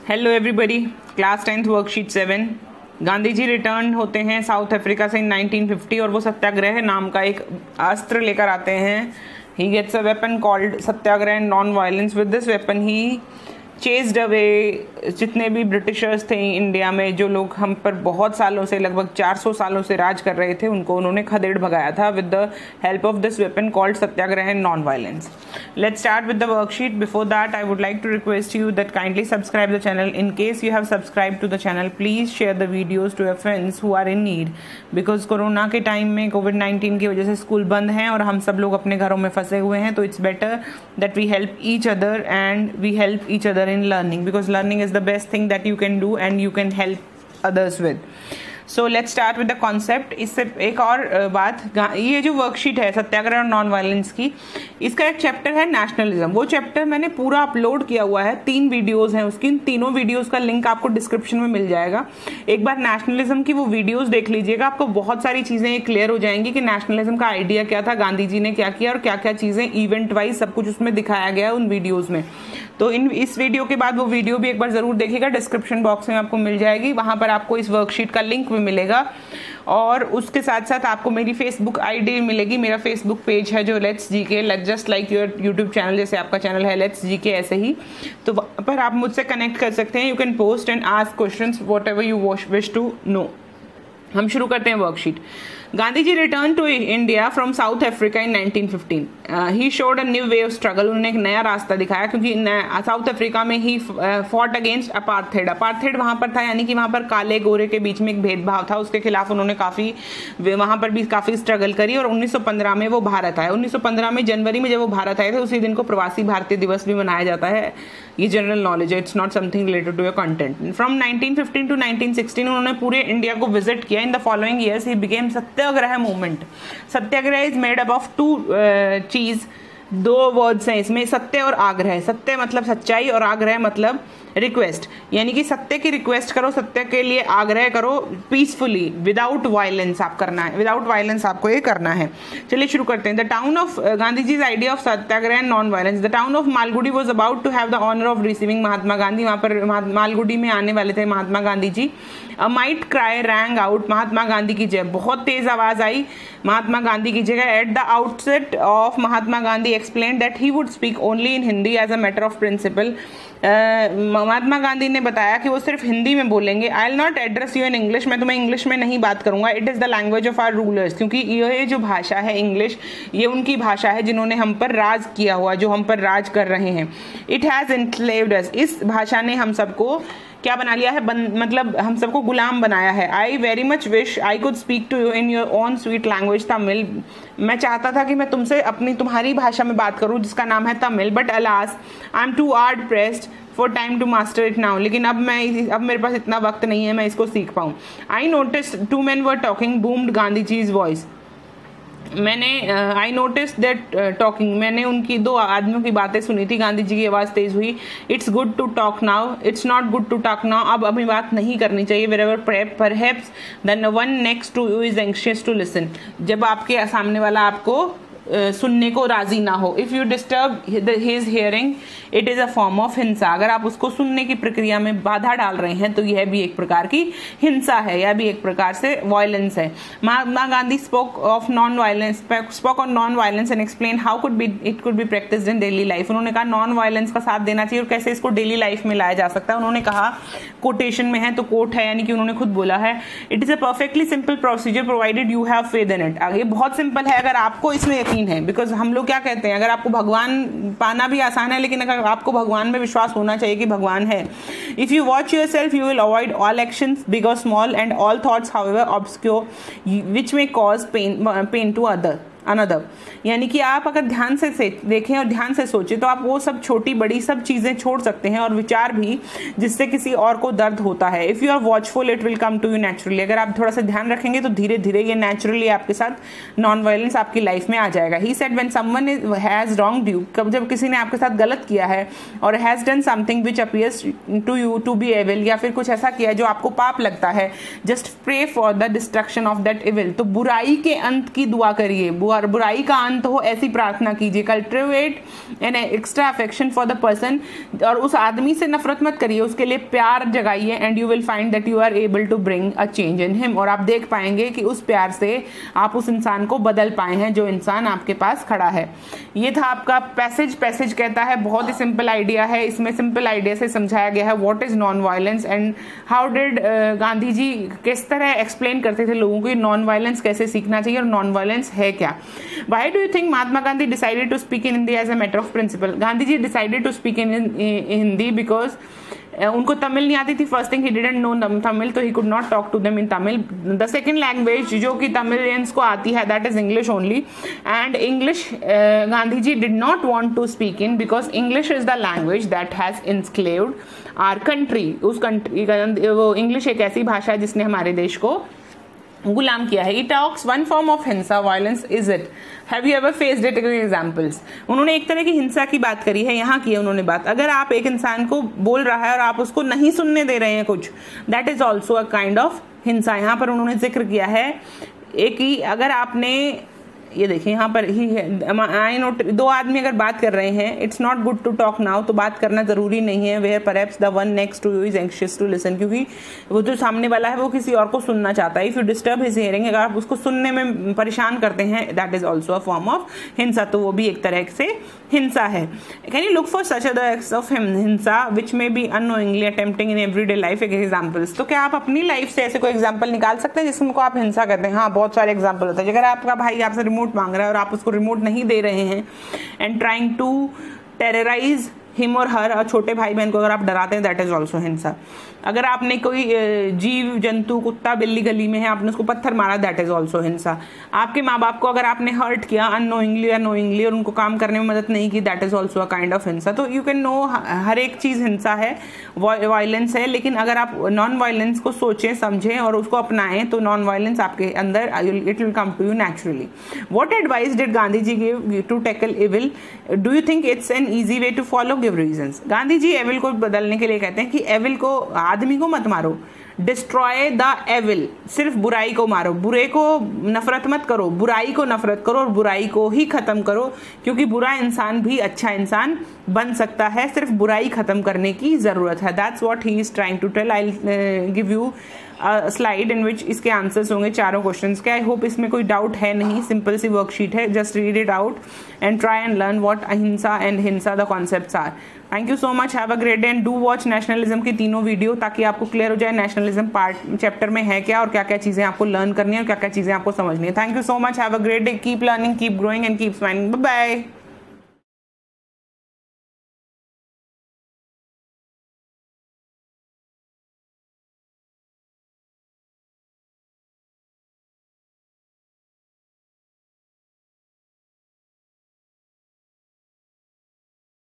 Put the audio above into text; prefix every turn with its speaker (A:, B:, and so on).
A: Hello everybody, class 10th worksheet 7। Gandhi ji return होते हैं south Africa से इन 1950 और वो सत्याग्रह नाम का एक अस्त्र लेकर आते हैं। He gets a weapon called satyagraha and non violence. With this weapon he chased away जितने भी ब्रिटिशर्स थे इंडिया में, जो लोग हम पर बहुत सालों से, लगभग 400 सालों से राज कर रहे थे, उनको उन्होंने खदेड़ भगाया था with the help of this weapon called satyagraha and non violence. Let's start with the worksheet. Before that, I would like to request you that kindly subscribe the channel. In case you have subscribed to the channel, please share the videos to your friends who are in need. Because corona के time में COVID-19 की वजह से school बंद हैं और हम सब लोग अपने घरों में फंसे हुए हैं, तो it's better that we help each other and we help each other in learning, because learning is the best thing that you can do and you can help others with. So let's start with the concept. इससे एक और बात, ये जो worksheet है सत्याग्रह और non violence की, इसका एक चैप्टर है नेशनलिज्म। वो चैप्टर मैंने पूरा अपलोड किया हुआ है, 3 वीडियोस हैं उसकी। इन तीनों वीडियोस का लिंक आपको डिस्क्रिप्शन में मिल जाएगा। एक बार नेशनलिज्म की वो वीडियोस देख लीजिएगा, आपको बहुत सारी चीज़ें क्लियर हो जाएंगी कि नेशनलिज्म का आइडिया क्या था, गांधी जी ने क्या किया और क्या क्या चीज़ें इवेंट वाइज सब कुछ उसमें दिखाया गया है उन वीडियोज़ में। तो इस वीडियो के बाद वो वीडियो भी एक बार ज़रूर देखिएगा, डिस्क्रिप्शन बॉक्स में आपको मिल जाएगी, वहाँ पर आपको इस वर्कशीट का लिंक भी मिलेगा। और उसके साथ साथ आपको मेरी फेसबुक आईडी मिलेगी। मेरा फेसबुक पेज है जो let's GK, just like your YouTube channel, जैसे आपका चैनल है लेट्स जीके, ऐसे ही। तो वहाँ पर आप मुझसे कनेक्ट कर सकते हैं। You can post and ask questions whatever you wish to know. हम शुरू करते हैं worksheet. Gandhi ji return to India from South Africa in 1915। He showed a new way of struggle. उन्होंने एक नया रास्ता दिखाया, क्योंकि साउथ अफ्रीका में he fought against apartheid. Apartheid वहां पर था, यानी कि वहां पर काले गोरे के बीच में एक भेदभाव था, उसके खिलाफ उन्होंने वहां पर भी काफी स्ट्रगल करी। और 1915 में वो भारत आए। 1915 में जनवरी में जब वो भारत आए थे, उसी दिन को प्रवासी भारतीय दिवस भी मनाया जाता है। ये जनरल नॉलेज है, it's not something related to your content. From 1915 to 1916 उन्होंने पूरे इंडिया को विजिट किया। In the following years he became satyagraha movement. Satyagraha is made up of 2 चीज, 2 वर्ड्स हैं इसमें, सत्य और आग्रह। सत्य मतलब सच्चाई और आग्रह मतलब रिक्वेस्ट, यानी कि सत्य की रिक्वेस्ट करो, सत्य के लिए आग्रह करो, पीसफुली, विदाउट वायलेंस आप करना है, विदाउट वायलेंस आपको ये करना है। चलिए शुरू करते हैं। The town of Gandhi ji's idea of satyagraha and non violence. The town of Malgudi was about to have the honour of receiving Mahatma Gandhi. वहां पर मालगुडी में आने वाले थे Mahatma Gandhi ji. A mighty cry rang out, Mahatma Gandhi की जय। बहुत तेज आवाज आई महात्मा गांधी की जगह। At the outset of Mahatma Gandhi explain that he would speak only in Hindi as a matter of principle. Mahatma Gandhi ने बताया कि वो सिर्फ हिंदी में बोलेंगे। I will not address you in English, मैं तुम्हें इंग्लिश में नहीं बात करूंगा। It is the language of our rulers, क्योंकि ये जो भाषा है इंग्लिश, ये उनकी भाषा है जिन्होंने हम पर राज किया हुआ, जो हम पर राज कर रहे हैं। इट हैज़ एनस्लेव्ड अस, इस भाषा ने हम सबको क्या बना लिया है, मतलब हम सबको गुलाम बनाया है। I very much wish I could speak to you in your own sweet language Tamil. मैं चाहता था कि मैं तुमसे तुम्हारी भाषा में बात करूं जिसका नाम है Tamil, but alas I am too hard pressed for time to master it now. लेकिन अब मेरे पास इतना वक्त नहीं है मैं इसको सीख पाऊँ। I notice 2 men were talking, boomed Gandhi ji's voice. I notice that talking, मैंने उनकी 2 आदमियों की बातें सुनी थी, गांधी जी की आवाज़ तेज हुई। It's good to talk now, it's not good to talk now. अब अभी बात नहीं करनी चाहिए। Wherever perhaps the one next to you is anxious to listen, जब आपके सामने वाला आपको सुनने को राजी ना हो। If you disturb his hearing it is a form of हिंसा। अगर आप उसको सुनने की प्रक्रिया में बाधा डाल रहे हैं तो यह भी एक प्रकार की हिंसा है, यह भी एक प्रकार से वायलेंस है। Mahatma Gandhi spoke on non violence and explain how it could be practised in daily life. उन्होंने कहा नॉन वायलेंस का साथ देना चाहिए और कैसे इसको डेली लाइफ में लाया जा सकता है। उन्होंने कहा, कोटेशन में है तो कोट है, यानी कि उन्होंने खुद बोला है, it is a perfectly simple procedure provided you have faith in it. ये बहुत सिंपल है अगर आपको इसमें यकीन है। बिकॉज हम लोग क्या कहते हैं, अगर आपको भगवान पाना भी आसान है, लेकिन अगर आपको भगवान में विश्वास होना चाहिए कि भगवान है। If you watch yourself you will avoid all actions big और small and all thoughts however obscure which may cause pain to another. यानी कि आप अगर ध्यान से देखें और ध्यान से सोचें तो आप वो सब छोटी बड़ी सब चीज़ें छोड़ सकते हैं, और विचार भी जिससे किसी और को दर्द होता है। If you are watchful it will come to you naturally. अगर आप थोड़ा सा ध्यान रखेंगे तो धीरे धीरे ये नेचुरली आपके साथ नॉन वायलेंस आपकी लाइफ में आ जाएगा। He said when someone has wronged you, जब किसी ने आपके साथ गलत किया है और has done something which appears to you to be evil, या फिर कुछ ऐसा किया है जो आपको पाप लगता है, just pray for the destruction of that evil. तो बुराई के अंत की दुआ करिए। बुराई का अंत हो ऐसी प्रार्थना कीजिए। Cultivate an extra affection for the person, और उस आदमी से नफरत मत करिए, उसके लिए प्यार जगाइए। And you will find that you are able to bring a change in him, और आप देख पाएंगे कि उस प्यार से आप उस इंसान को बदल पाए हैं जो इंसान आपके पास खड़ा है। ये था आपका पैसेज। पैसेज कहता है, बहुत ही सिंपल आइडिया है, इसमें सिंपल आइडिया से समझाया गया है what is non violence and how did Gandhi ji किस तरह एक्सप्लेन करते थे लोगों को नॉन वायलेंस कैसे सीखना चाहिए और नॉन वायलेंस है क्या। Why do you think Mahatma Gandhi decided to speak in Hindi as a matter of principle? Gandhi ji decided to speak in Hindi because उनको तमिल नहीं आती थी। First thing, he didn't know Tamil, तो he could not talk to them in Tamil. The second language जो कि तमिलियंस को आती है that is English only, and English Gandhi ji did not want to speak in because English is the language that has enslaved our country. उस country, वो English एक ऐसी भाषा है जिसने हमारे देश को गुलाम किया है। It talks one form of हिंसा, violence is it? Have you ever faced it? Examples. उन्होंने एक तरह की हिंसा की बात करी है, यहाँ की है उन्होंने बात। अगर आप एक इंसान को बोल रहा है और आप उसको नहीं सुनने दे रहे हैं कुछ, that is also a kind of हिंसा। यहाँ पर उन्होंने जिक्र किया है एक ही, अगर आपने ये देखिए यहाँ पर ही आई नोट, दो आदमी अगर बात कर रहे हैं, it's not good to talk now, तो बात करना जरूरी नहीं है। Where perhaps the one next to you is anxious to listen, क्योंकि वो जो सामने वाला है वो किसी और को सुनना चाहता है। If you disturb his hearing, अगर आप उसको सुनने में परेशान करते हैं, that is also a form of हिंसा, तो वो भी एक तरह से हिंसा है। Can you look for such other acts of हिंसा which may be unknowingly attempting in everyday life examples? तो क्या आप अपनी लाइफ से ऐसे कोई एग्जाम्पल निकाल सकते हैं जिसको आप हिंसा करते हैं? हाँ, बहुत सारे एग्जाम्पल होते हैं। अगर आपका भाई आपसे रिमोट मांग रहा है और आप उसको रिमोट नहीं दे रहे हैं and trying to terrorise him और हर, और छोटे भाई बहन को अगर आप डराते हैं, दैट इज ऑल्सो हिंसा। अगर आपने कोई जीव जंतु, कुत्ता बिल्ली गली में है, आपने उसको पत्थर मारा, दैट इज ऑल्सो हिंसा। आपके माँ बाप को अगर आपने हर्ट किया अननोइंगली या नोइंगली और उनको काम करने में मदद नहीं की, that is also a kind of हिंसा। तो यू कैन नो हर एक चीज हिंसा है, वायलेंस है, लेकिन अगर आप नॉन वायलेंस को सोचें, समझें और उसको अपनाएं, तो नॉन वायलेंस आपके अंदर it will come to you naturally. What advice did Gandhi ji give to tackle evil? Do you think it's an easy way to follow? Give reasons. Gandhi ji evil को बदलने के लिए कहते हैं कि एविल को, आदमी को मत मारो, डिस्ट्रॉय द एविल, सिर्फ बुराई को मारो, बुरे को नफरत मत करो, बुराई को नफरत करो और बुराई को ही खत्म करो, क्योंकि बुरा इंसान भी अच्छा इंसान बन सकता है, सिर्फ बुराई खत्म करने की जरूरत है। That's what he is trying to tell. I give you slide in which इसके आंसर्स होंगे चारों क्वेश्चंस के। आई होप इसमें कोई डाउट है नहीं, सिंपल सी वर्कशीट है, just read it out and try and learn what ahimsa and himsa the concepts are. Thank you so much, have a great day and do watch nationalism की तीनों video, ताकि आपको क्लियर हो जाए नेशनलिज्म पार्ट चैप्टर में है क्या और क्या क्या चीजें आपको लर्न करनी है और क्या क्या चीजें आपको समझनी है। Thank you so much, have a great day, keep learning, keep growing and keep smiling. Bye bye.